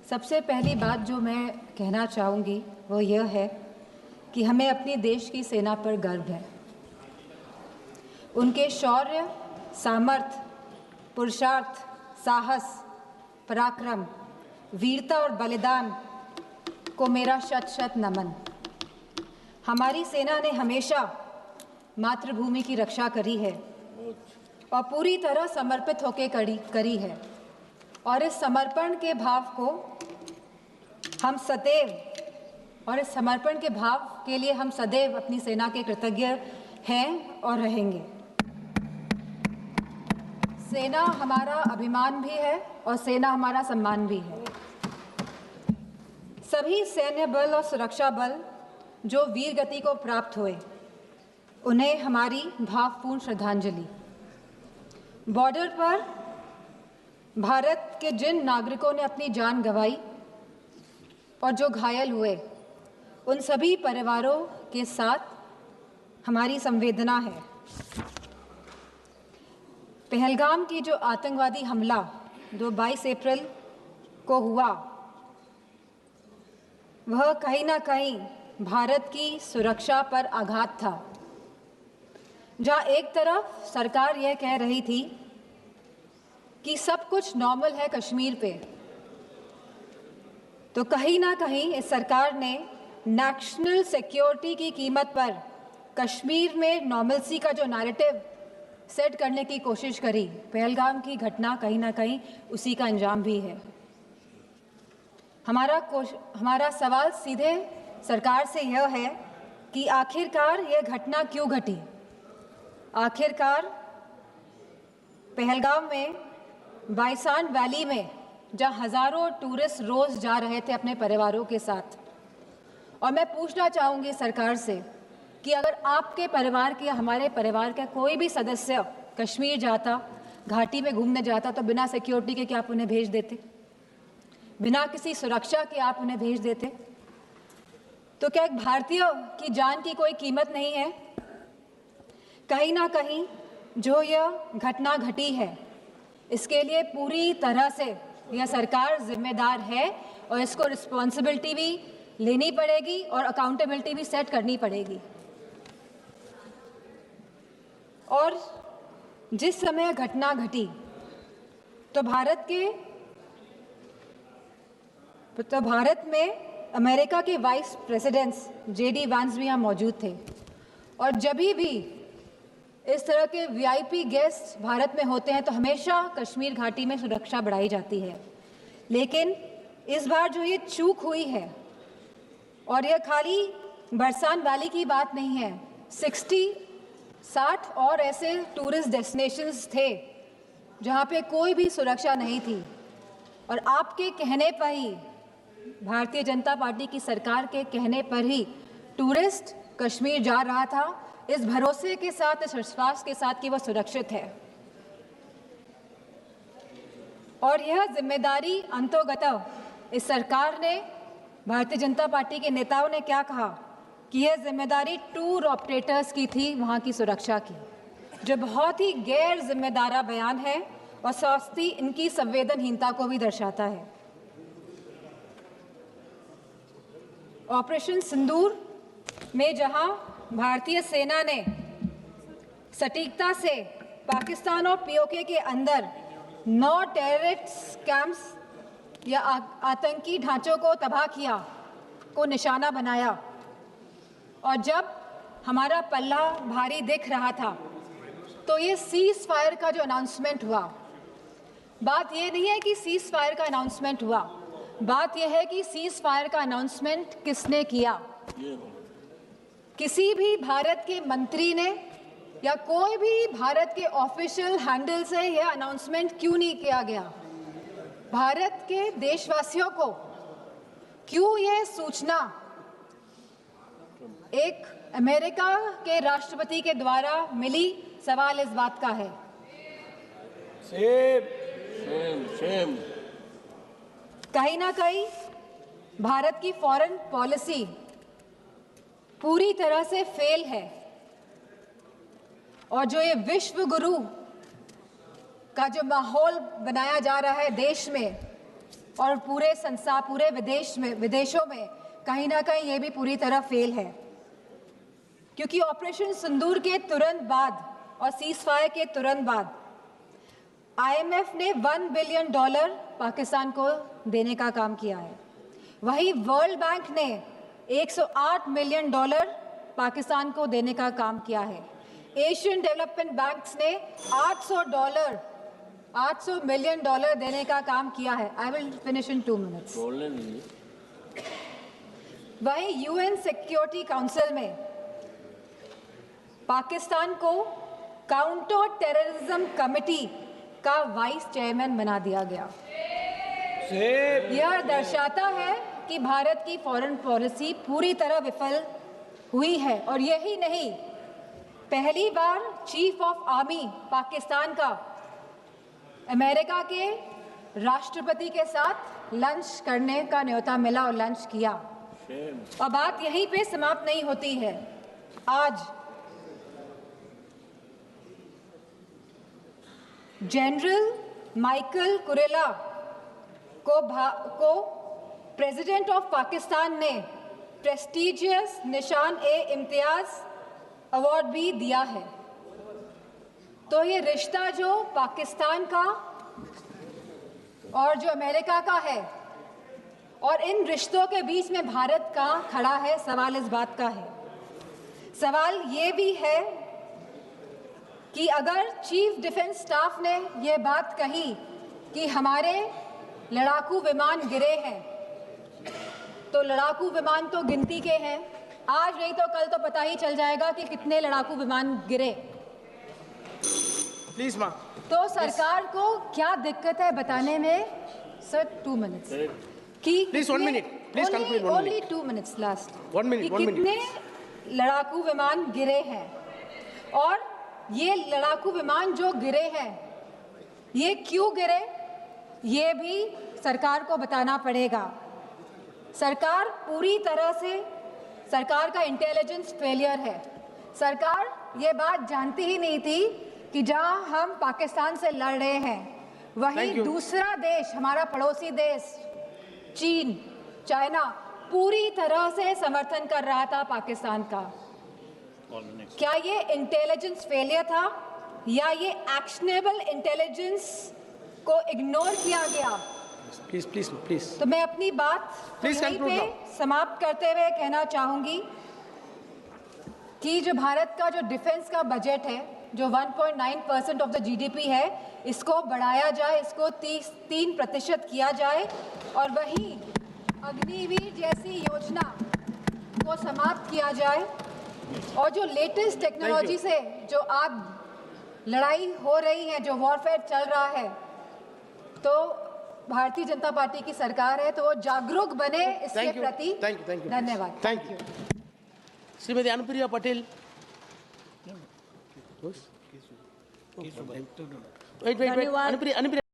सबसे पहली बात जो मैं कहना चाहूँगी वो यह है कि हमें अपनी देश की सेना पर गर्व है। उनके शौर्य, सामर्थ्य, पुरुषार्थ, साहस, पराक्रम, वीरता और बलिदान को मेरा शत शत नमन। हमारी सेना ने हमेशा मातृभूमि की रक्षा करी है और पूरी तरह समर्पित होकर करी है और इस समर्पण के भाव को हम सदैव और इस समर्पण के भाव के लिए हम सदैव अपनी सेना के कृतज्ञ हैं और रहेंगे। सेना हमारा अभिमान भी है और सेना हमारा सम्मान भी है। सभी सैन्य बल और सुरक्षा बल जो वीर गति को प्राप्त हुए, उन्हें हमारी भावपूर्ण श्रद्धांजलि। बॉर्डर पर भारत के जिन नागरिकों ने अपनी जान गंवाई और जो घायल हुए, उन सभी परिवारों के साथ हमारी संवेदना है। पहलगाम की जो आतंकवादी हमला 22 अप्रैल को हुआ, वह कहीं ना कहीं भारत की सुरक्षा पर आघात था। जहां एक तरफ सरकार यह कह रही थी कि सब कुछ नॉर्मल है कश्मीर पे, तो कहीं ना कहीं इस सरकार ने नेशनल सिक्योरिटी की कीमत पर कश्मीर में नॉर्मलसी का जो नैरेटिव सेट करने की कोशिश करी। पहलगाम की घटना कहीं ना कहीं उसी का अंजाम भी है। हमारा सवाल सीधे सरकार से यह है कि आखिरकार यह घटना क्यों घटी। आखिरकार पहलगाम में बाइसान वैली में जहां हजारों टूरिस्ट रोज जा रहे थे अपने परिवारों के साथ, और मैं पूछना चाहूँगी सरकार से कि अगर आपके परिवार के या हमारे परिवार का कोई भी सदस्य कश्मीर जाता, घाटी में घूमने जाता, तो बिना सिक्योरिटी के क्या आप उन्हें भेज देते? बिना किसी सुरक्षा के आप उन्हें भेज देते? तो क्या एक भारतीय की जान की कोई कीमत नहीं है? कहीं ना कहीं जो यह घटना घटी है, इसके लिए पूरी तरह से यह सरकार जिम्मेदार है और इसको रिस्पॉन्सिबिलिटी भी लेनी पड़ेगी और अकाउंटेबिलिटी भी सेट करनी पड़ेगी। और जिस समय घटना घटी तो भारत में अमेरिका के वाइस प्रेसिडेंट्स JD वांस भी यहाँ मौजूद थे, और जब भी इस तरह के VIP गेस्ट भारत में होते हैं तो हमेशा कश्मीर घाटी में सुरक्षा बढ़ाई जाती है। लेकिन इस बार जो ये चूक हुई है, और यह खाली बरसान वैली की बात नहीं है, 60 और ऐसे टूरिस्ट डेस्टिनेशंस थे जहाँ पे कोई भी सुरक्षा नहीं थी, और आपके कहने पर ही, भारतीय जनता पार्टी की सरकार के कहने पर ही टूरिस्ट कश्मीर जा रहा था, इस भरोसे के साथ, इस विश्वास के साथ कि वह सुरक्षित है। और यह जिम्मेदारी अंतोगत इस सरकार ने, भारतीय जनता पार्टी के नेताओं ने क्या कहा कि यह जिम्मेदारी टूर ऑपरेटर्स की थी वहाँ की सुरक्षा की, जो बहुत ही गैर जिम्मेदारा बयान है और साथ ही इनकी संवेदनहीनता को भी दर्शाता है। ऑपरेशन सिंदूर में जहां भारतीय सेना ने सटीकता से पाकिस्तान और POK के अंदर 9 टेररिस्ट कैंप्स या आतंकी ढांचों को तबाह किया, को निशाना बनाया, और जब हमारा पल्ला भारी दिख रहा था तो ये सीज फायर का जो अनाउंसमेंट हुआ, बात ये नहीं है कि सीज फायर का अनाउंसमेंट हुआ, बात यह है कि सीज फायर का अनाउंसमेंट किसने किया। किसी भी भारत के मंत्री ने या कोई भी भारत के ऑफिशियल हैंडल से यह अनाउंसमेंट क्यों नहीं किया गया? भारत के देशवासियों को क्यों यह सूचना एक अमेरिका के राष्ट्रपति के द्वारा मिली? सवाल इस बात का है। सेम। कहीं ना कहीं भारत की फॉरेन पॉलिसी पूरी तरह से फेल है, और जो ये विश्व गुरु का जो माहौल बनाया जा रहा है देश में, और पूरे संसार, पूरे विदेशों में कहीं ना कहीं ये भी पूरी तरह फेल है, क्योंकि ऑपरेशन सिंदूर के तुरंत बाद और सीज फायर के तुरंत बाद IMF ने $1 बिलियन पाकिस्तान को देने का काम किया है। वहीं वर्ल्ड बैंक ने $108 मिलियन पाकिस्तान को देने का काम किया है। एशियन डेवलपमेंट बैंक्स ने $800 मिलियन देने का काम किया है। I will finish in 2 minutes. बोलने दीजिए। वहीं UN सिक्योरिटी काउंसिल में पाकिस्तान को काउंटर टेररिज्म कमेटी का वाइस चेयरमैन बना दिया गया। यह दर्शाता है कि भारत की फॉरेन पॉलिसी पूरी तरह विफल हुई है। और यही नहीं, पहली बार चीफ ऑफ आर्मी पाकिस्तान का अमेरिका के राष्ट्रपति के साथ लंच करने का न्योता मिला और लंच किया। और बात यहीं पे समाप्त नहीं होती है। आज जनरल माइकल कुरेला को प्रेसिडेंट ऑफ पाकिस्तान ने प्रेस्टिजियस निशान-ए-इम्तियाज अवार्ड भी दिया है। तो ये रिश्ता जो पाकिस्तान का और जो अमेरिका का है, और इन रिश्तों के बीच में भारत का खड़ा है, सवाल इस बात का है। सवाल ये भी है कि अगर चीफ डिफेंस स्टाफ ने यह बात कही कि हमारे लड़ाकू विमान गिरे हैं, तो लड़ाकू विमान तो गिनती के हैं, आज नहीं तो कल तो पता ही चल जाएगा कि कितने लड़ाकू विमान गिरे। प्लीज मां। तो सरकार को क्या दिक्कत है बताने में? सर 2 मिनट्स कि Please, 1 minute. Please conclude, 1 only minute. 2 minutes last। 1 minute, 1 minute. कितने लड़ाकू विमान गिरे हैं, और ये लड़ाकू विमान जो गिरे हैं ये क्यों गिरे, ये भी सरकार को बताना पड़ेगा। सरकार पूरी तरह से, सरकार का इंटेलिजेंस फेलियर है। सरकार ये बात जानती ही नहीं थी कि जहां हम पाकिस्तान से लड़ रहे हैं, वहीं दूसरा देश, हमारा पड़ोसी देश चीन, चाइना, पूरी तरह से समर्थन कर रहा था पाकिस्तान का। क्या ये इंटेलिजेंस फेलियर था, या ये एक्शनेबल इंटेलिजेंस को इग्नोर किया गया? Please please please. तो मैं अपनी बात यहीं पे समाप्त करते हुए कहना चाहूंगी कि जो भारत का जो डिफेंस का बजट है, जो 1.9% ऑफ द GDP है, इसको बढ़ाया जाए, इसको 3% किया जाए, और वहीं अग्निवीर जैसी योजना को समाप्त किया जाए। और जो लेटेस्ट टेक्नोलॉजी से जो आप लड़ाई हो रही है, जो वॉरफेयर चल रहा है, तो भारतीय जनता पार्टी की सरकार है, तो वो जागरूक बने इसके प्रति। धन्यवाद। Thank you. Shrimati Anupriya Patel. Wait Anupriya